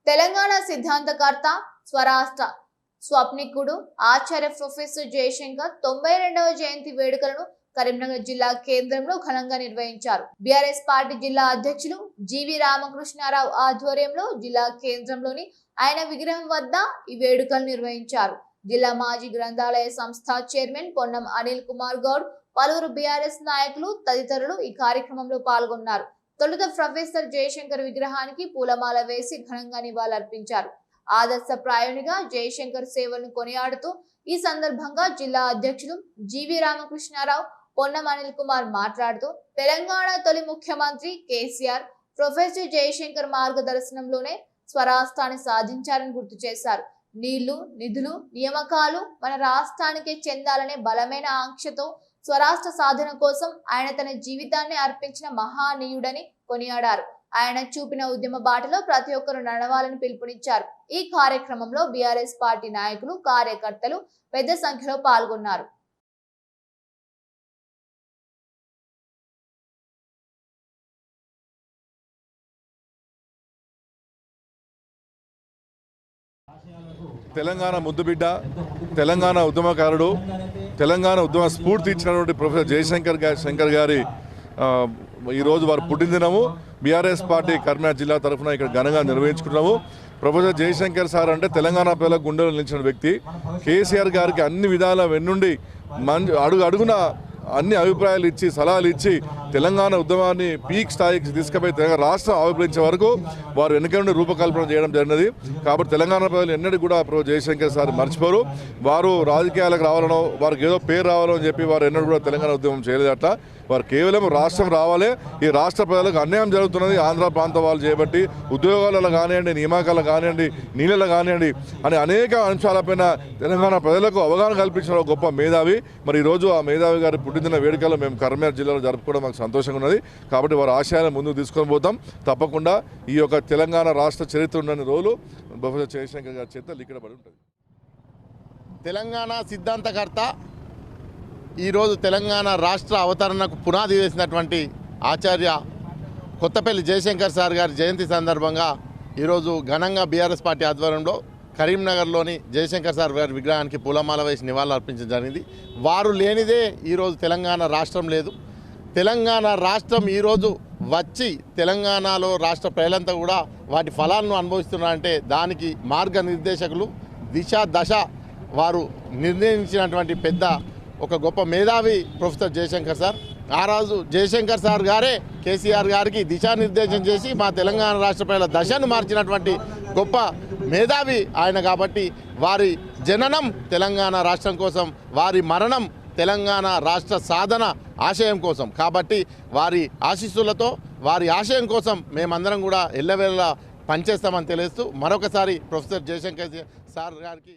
తెలంగాణ సిద్ధాంతకర్త స్వరాష్ట్ర స్వప్నికుడు ఆచార్య professor Jayashankar 92వ జయంతి వేడుకలను కరీంనగర్ జిల్లా కేంద్రంలో ఘనంగా నిర్వహించారు. బీఆర్ఎస్ పార్టీ జిల్లా అధ్యక్షులు జీవి రామకృష్ణారావు ఆధ్వర్యంలో జిల్లా కేంద్రంలోని ఆయన విగ్రహం వద్ద ఈ వేడుకలు నిర్వహించారు. జిల్లా మాజీ గ్రంథాలయ సంస్థ చైర్మన్ పొన్నం అనిల్ కుమార్ గౌడ్, పలువురు బీఆర్ఎస్ నాయకులు తదితరులు ఈ కార్యక్రమంలో పాల్గొన్నారు. తొలుత ప్రొఫెసర్ జయశంకర్ విగ్రహానికి పూలమాల వేసి ఘనంగా నివాళులర్పించారు. ఆదర్శప్రాయునిగా జయశంకర్ సేవలను కొనియాడుతూ ఈ సందర్భంగా జిల్లా అధ్యక్షులు జీవి రామకృష్ణారావు, పొన్నం అనిల్ కుమార్ మాట్లాడుతూ తెలంగాణ తొలి ముఖ్యమంత్రి కేసీఆర్ ప్రొఫెసర్ జయశంకర్ మార్గదర్శనంలోనే స్వరాష్ట్రాన్ని సాధించారని గుర్తు చేశారు. నీళ్లు, నిధులు, నియామకాలు మన రాష్ట్రానికే చెందాలనే బలమైన ఆంక్షతో స్వరాష్ట్ర సాధన కోసం ఆయన తన జీవితాన్ని అర్పించిన మహానీయుడని కొనియాడారు. ఆయన చూపిన ఉద్యమ బాటలో ప్రతి ఒక్కరూ నడవాలని పిలుపునిచ్చారు. ఈ కార్యక్రమంలో బీఆర్ఎస్ పార్టీ నాయకులు, కార్యకర్తలు పెద్ద సంఖ్యలో పాల్గొన్నారు. తెలంగాణ ముద్దుబిడ్డ, తెలంగాణ ఉద్యమకారుడు, తెలంగాణ ఉద్యమ స్ఫూర్తి ఇచ్చినటువంటి ప్రొఫెసర్ జయశంకర్ గారి ఈరోజు వారు పుట్టినదినము. బీఆర్ఎస్ పార్టీ కరీంనగర్ జిల్లా తరఫున ఇక్కడ ఘనంగా నిర్వహించుకున్నాము. ప్రొఫెసర్ జయశంకర్ సార్ అంటే తెలంగాణ ప్రజల గుండెలో నిలిచిన వ్యక్తి. కేసీఆర్ గారికి అన్ని విధాల వెన్నుండి అడుగున అన్ని అభిప్రాయాలు ఇచ్చి, సలహాలు ఇచ్చి తెలంగాణ ఉద్యమాన్ని పీక్ స్థాయికి తీసుకుపోయి తెలంగాణ రాష్ట్రం ఆవిర్భవించే వరకు వారు వెనుక నుండి రూపకల్పన చేయడం జరిగినది. కాబట్టి తెలంగాణ ప్రజలు ఎన్నడూ కూడా ప్రొఫెసర్ జయశంకర్ సార్ మర్చిపోరు. వారు రాజకీయాలకు రావాలనో, వారికి ఏదో పేరు రావాలో అని చెప్పి వారు ఎన్నడూ కూడా తెలంగాణ ఉద్యమం చేయలేదు. అట్లా వారు కేవలం రాష్ట్రం రావాలి, ఈ రాష్ట్ర ప్రజలకు అన్యాయం జరుగుతున్నది ఆంధ్ర ప్రాంతం వాళ్ళు చేయబట్టి, ఉద్యోగాలలో కానివ్వండి, నియామకాలు కానివ్వండి, నీళ్ళలో కానివ్వండి అని అనేక అంశాలపైన తెలంగాణ ప్రజలకు అవగాహన కల్పించిన గొప్ప మేధావి. మరి ఈరోజు ఆ మేధావి గారి పుట్టిన వేడుకలు మేము కరీంనగర్ జిల్లాలో జరుపుకోవడం మాకు సంతోషంగా ఉన్నది. కాబట్టి వారి ఆశయాలను ముందుకు తీసుకొని పోతాం. తప్పకుండా ఈ యొక్క తెలంగాణ రాష్ట్ర చరిత్ర ఉన్న రోజులు ప్రొఫెసర్ జయశంకర్ గారి చేత లిఖితపడి ఉంటుంది. తెలంగాణ సిద్ధాంతకర్త, ఈరోజు తెలంగాణ రాష్ట్ర అవతరణకు పునాది వేసినటువంటి ఆచార్య కొత్తపల్లి జయశంకర్ సార్ గారి జయంతి సందర్భంగా ఈరోజు ఘనంగా బీఆర్ఎస్ పార్టీ ఆధ్వర్యంలో కరీంనగర్లోని జయశంకర్ సార్ గారి విగ్రహానికి పూలమాల వేసి నివాళులు అర్పించడం జరిగింది. వారు లేనిదే ఈరోజు తెలంగాణ రాష్ట్రం లేదు. తెలంగాణ రాష్ట్రం ఈరోజు వచ్చి తెలంగాణలో రాష్ట్ర ప్రజలంతా కూడా వాటి ఫలాలను అనుభవిస్తున్నారంటే దానికి మార్గనిర్దేశకులు, దిశ దశ వారు నిర్ణయించినటువంటి పెద్ద ఒక గొప్ప మేధావి ప్రొఫెసర్ జయశంకర్ సార్. ఆ రోజు జయశంకర్ సార్ గారే కేసీఆర్ గారికి దిశానిర్దేశం చేసి మా తెలంగాణ రాష్ట్ర ప్రజల దశను మార్చినటువంటి గొప్ప మేధావి ఆయన. కాబట్టి వారి జననం తెలంగాణ రాష్ట్రం కోసం, వారి మరణం తెలంగాణ రాష్ట్ర సాధన ఆశయం కోసం. కాబట్టి వారి ఆశీస్సులతో, వారి ఆశయం కోసం మేమందరం కూడా ఎల్లవేళలా పనిచేస్తామని తెలియజేస్తూ మరొకసారి ప్రొఫెసర్ జయశంకర్ సార్ గారికి